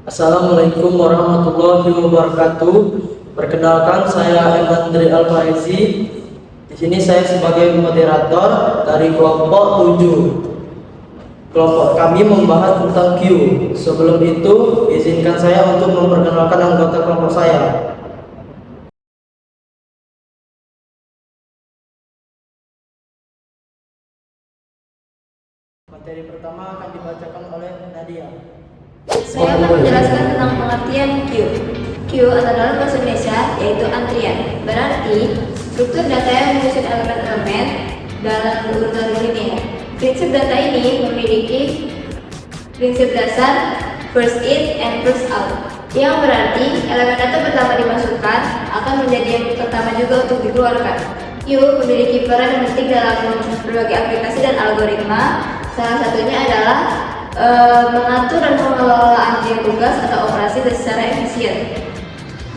Assalamualaikum warahmatullahi wabarakatuh. Perkenalkan, saya Andri Alfarizi. Di sini saya sebagai moderator dari kelompok 7. Kelompok kami membahas tentang Q. Sebelum itu, izinkan saya untuk memperkenalkan anggota kelompok saya. Materi pertama akan dibacakan oleh Nadia. Saya akan menjelaskan tentang pengertian Q. Q atau dalam bahasa Indonesia yaitu antrian. Berarti struktur data yang menyusun elemen-elemen dalam urutan linear. Prinsip data ini memiliki prinsip dasar first in and first out, yang berarti elemen data pertama dimasukkan akan menjadi yang pertama juga untuk dikeluarkan. Q memiliki peran yang penting dalam berbagai aplikasi dan algoritma. Salah satunya adalah mengatur dan mengelola antrian tugas atau operasi secara efisien.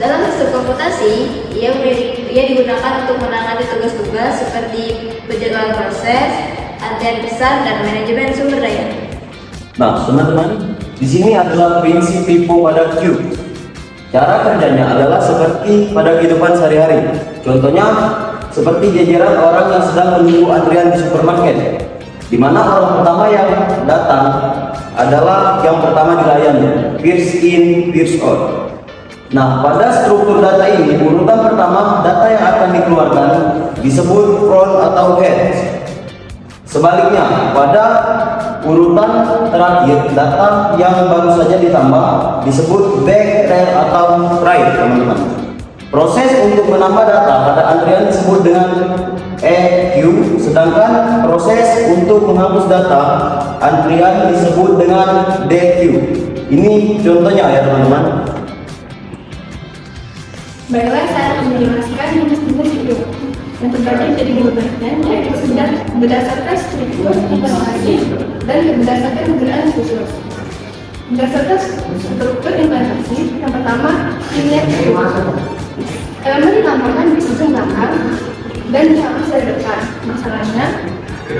Dalam sistem komputasi, ia digunakan untuk menangani tugas-tugas seperti penjadwalan proses, antrian besar, dan manajemen sumber daya. Nah, teman-teman, di sini adalah prinsip FIFO pada Q. Cara kerjanya adalah seperti pada kehidupan sehari-hari. Contohnya, seperti jajaran orang yang sedang menunggu antrian di supermarket, di mana orang pertama yang datang adalah yang pertama dilayani, first in, first out. Nah, pada struktur data ini, urutan pertama data yang akan dikeluarkan disebut front atau head. Sebaliknya, pada urutan terakhir, data yang baru saja ditambah disebut back, tail, atau right, teman-teman. Proses untuk menambah data pada antrian disebut dengan EQ, sedangkan proses untuk menghapus data antrian disebut dengan DQ. Ini contohnya ya teman-teman. Baiklah, saya akan menjelaskan jenis-jenis Q yang terbagi menjadi dua bagian, yaitu berdasarkan struktur informasi dan berdasarkan penggunaan khusus. Berdasarkan struktur informasi, yang pertama linear Q. Elemen ditambahkan di ujung belakang dan dihapus dari depan. Masalahnya,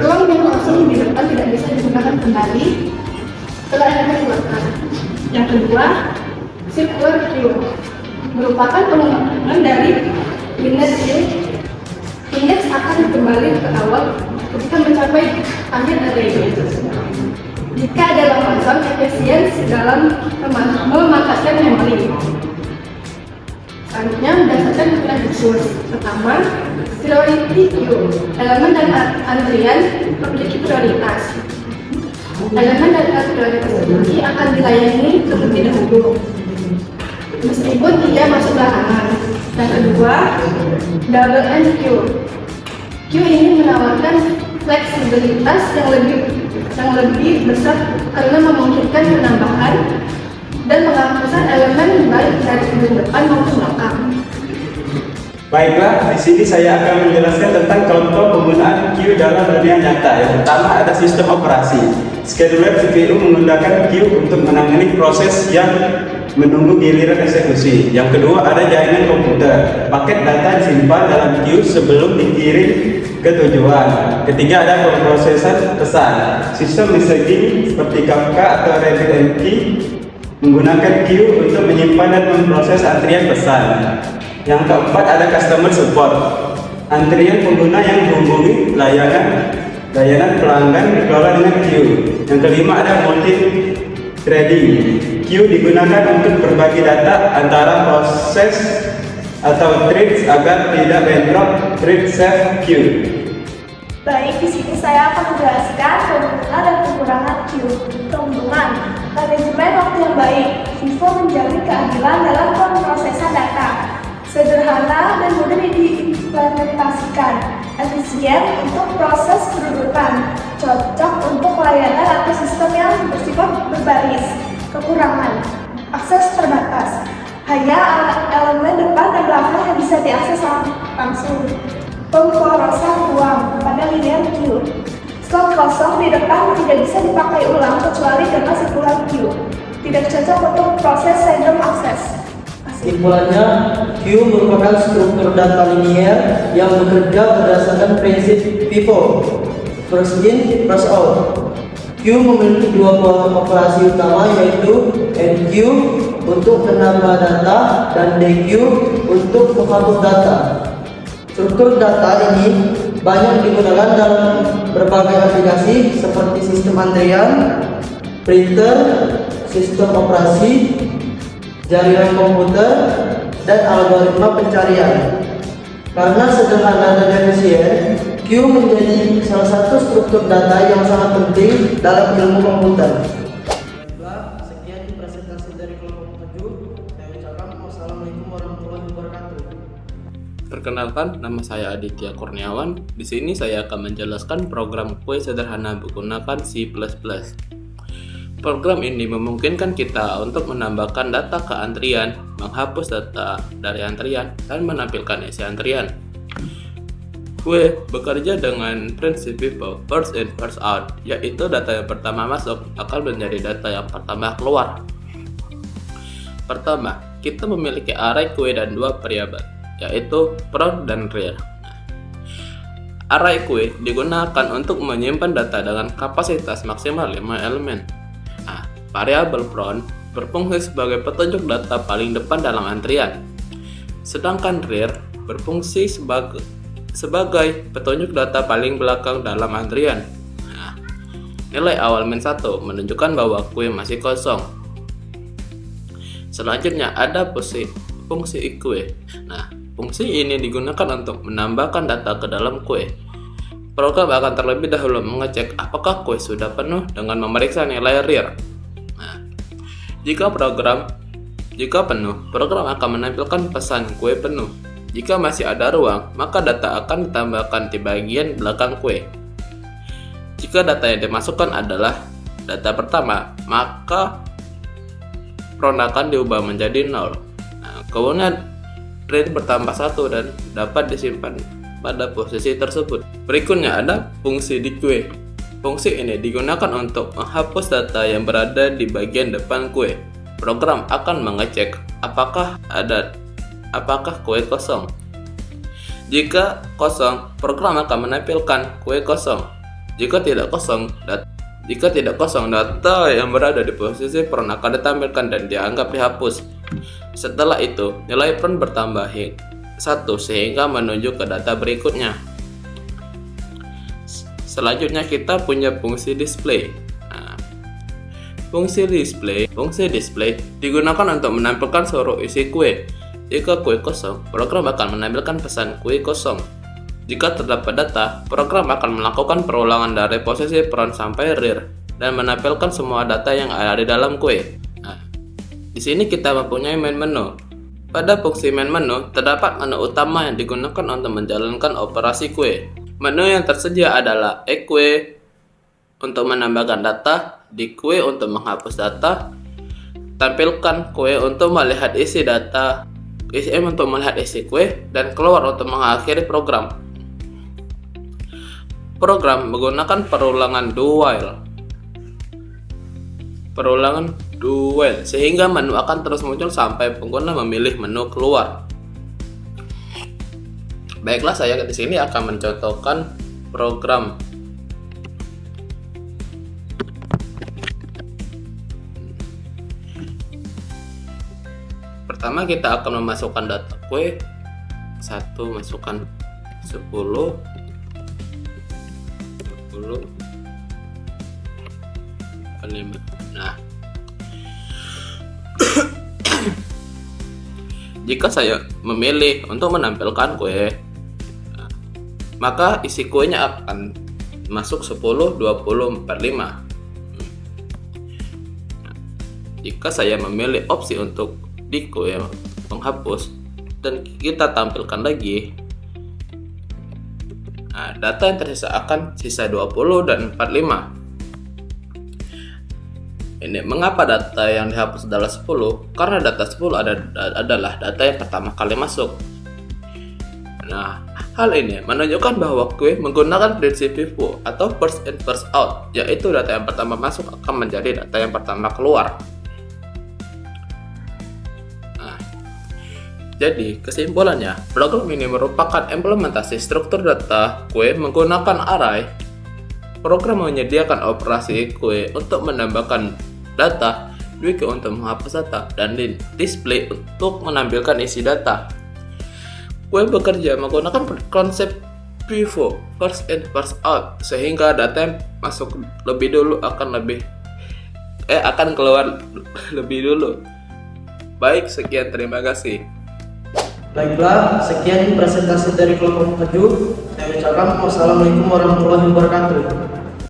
ruang yang kosong di depan tidak bisa digunakan kembali setelah elemen dikeluarkan. Yang kedua, circular Q merupakan pengembangan dari linear Q. Indeks akan kembali ke awal ketika mencapai akhir array. Jika ada ruang kosong, efisiensi dalam memanfaatkan memori. Selanjutnya, berdasarkan pilihan khusus. Pertama, priority queue. Elemen dan antrian memiliki prioritas. Elemen dan prioritas ini akan dilayani terlebih dahulu, meskipun ia masuk belakangan. Yang kedua, double end queue. Queue ini menawarkan fleksibilitas yang lebih besar karena memungkinkan penambahan dan penghapusan elemen baik dari ujung depan maupun belakang. Baiklah, di sini saya akan menjelaskan tentang contoh penggunaan Q dalam dunia nyata. Yang pertama ada sistem operasi. Scheduler CPU menggunakan Q untuk menangani proses yang menunggu giliran eksekusi. Yang kedua ada jaringan komputer. Paket data disimpan dalam Q sebelum dikirim ke tujuan. Ketiga ada pemrosesan pesan. Sistem messaging seperti Kafka atau RabbitMQ menggunakan Q untuk menyimpan dan memproses antrian pesan. Yang keempat ada customer support. Antrian pengguna yang menghubungi layanan pelanggan dikelola dengan Q. Yang kelima ada multi threading. Q digunakan untuk berbagi data antara proses atau threads agar tidak bentrok thread save Q. Baik, di sini saya akan menjelaskan keuntungan dan kekurangan Q. Keuntungan, manajemen waktu yang baik. FIFO menjamin keadilan dalam pemrosesan data. Sederhana dan mudah diimplementasikan. Efisien untuk proses perurutan. Cocok untuk layanan atau sistem yang bersifat berbaris. Kekurangan, akses terbatas. Hanya elemen depan dan belakang yang bisa diakses langsung. Pemborosan ruang pada linear Q. Slot kosong di depan tidak bisa dipakai ulang kecuali dengan circular Q. Tidak cocok untuk proses random access. Kesimpulannya, Q merupakan struktur data linear yang bekerja berdasarkan prinsip FIFO, first in, first out. Q memiliki dua operasi utama, yaitu NQ untuk menambah data dan DQ untuk menghapus data. Struktur data ini banyak digunakan dalam berbagai aplikasi seperti sistem antrian, printer, sistem operasi, jaringan komputer, dan algoritma pencarian. Karena sederhana dan efisien, Q menjadi salah satu struktur data yang sangat penting dalam ilmu komputer. Sekian presentasi dari kelompok 7. Saya ucapkan wassalamualaikum warahmatullahi wabarakatuh. Perkenalkan, nama saya Aditya Kurniawan. Di sini saya akan menjelaskan program kue sederhana menggunakan C++. Program ini memungkinkan kita untuk menambahkan data ke antrian, menghapus data dari antrian, dan menampilkan isi antrian. Kue bekerja dengan prinsip FIFO, first in first out, yaitu data yang pertama masuk akan menjadi data yang pertama keluar. Pertama, kita memiliki array kue dan dua variabel, yaitu front dan rear. Array kue digunakan untuk menyimpan data dengan kapasitas maksimal 5 elemen. Variabel front berfungsi sebagai petunjuk data paling depan dalam antrian, sedangkan rear berfungsi sebagai petunjuk data paling belakang dalam antrian. Nilai awal -1 menunjukkan bahwa kue masih kosong. Selanjutnya ada fungsi kue. Fungsi ini digunakan untuk menambahkan data ke dalam kue. Program akan terlebih dahulu mengecek apakah kue sudah penuh dengan memeriksa nilai rear. Jika penuh, program akan menampilkan pesan kue penuh. Jika masih ada ruang, maka data akan ditambahkan di bagian belakang kue. Jika data yang dimasukkan adalah data pertama, maka front akan diubah menjadi 0. Kemudian rear bertambah 1 dan dapat disimpan pada posisi tersebut. Berikutnya ada fungsi di kue. Fungsi ini digunakan untuk menghapus data yang berada di bagian depan kue. Program akan mengecek apakah kue kosong. Jika kosong, program akan menampilkan kue kosong. Jika tidak kosong, data yang berada di posisi front akan ditampilkan dan dianggap dihapus. Setelah itu, nilai front bertambah 1 sehingga menuju ke data berikutnya. Selanjutnya kita punya fungsi display. Fungsi display digunakan untuk menampilkan seluruh isi kue. Jika kue kosong, program akan menampilkan pesan kue kosong. Jika terdapat data, program akan melakukan perulangan dari posisi front sampai rear dan menampilkan semua data yang ada di dalam kue. Di sini kita mempunyai main menu. Pada fungsi main menu, terdapat menu utama yang digunakan untuk menjalankan operasi kue. Menu yang tersedia adalah kue untuk menambahkan data, di kue untuk menghapus data, tampilkan kue untuk melihat isi data, untuk melihat isi kue, dan keluar untuk mengakhiri program. Program menggunakan perulangan do while sehingga menu akan terus muncul sampai pengguna memilih menu keluar. Baiklah, saya di sini akan mencontohkan program. Pertama kita akan memasukkan data kue. 1 masukkan 10 5. Jika saya memilih untuk menampilkan kue, maka isi kuenya akan masuk 10, 20, 45. Jika saya memilih opsi untuk di kue menghapus dan kita tampilkan lagi, data yang tersisa akan sisa 20 dan 45. Ini mengapa data yang dihapus adalah 10? Karena data 10 adalah data yang pertama kali masuk. Hal ini menunjukkan bahwa kue menggunakan prinsip FIFO atau first in first out, yaitu data yang pertama masuk akan menjadi data yang pertama keluar. Jadi, kesimpulannya, program ini merupakan implementasi struktur data kue menggunakan array Program menyediakan operasi kue untuk menambahkan data, Wiki untuk menghapus data, dan display untuk menampilkan isi data. Kue bekerja menggunakan konsep FIFO, first in first out, sehingga data yang masuk lebih dulu akan keluar lebih dulu. Baik, sekian, terima kasih. Baiklah, sekian presentasi dari kelompok 7. Saya ucapkan wassalamualaikum warahmatullahi wabarakatuh.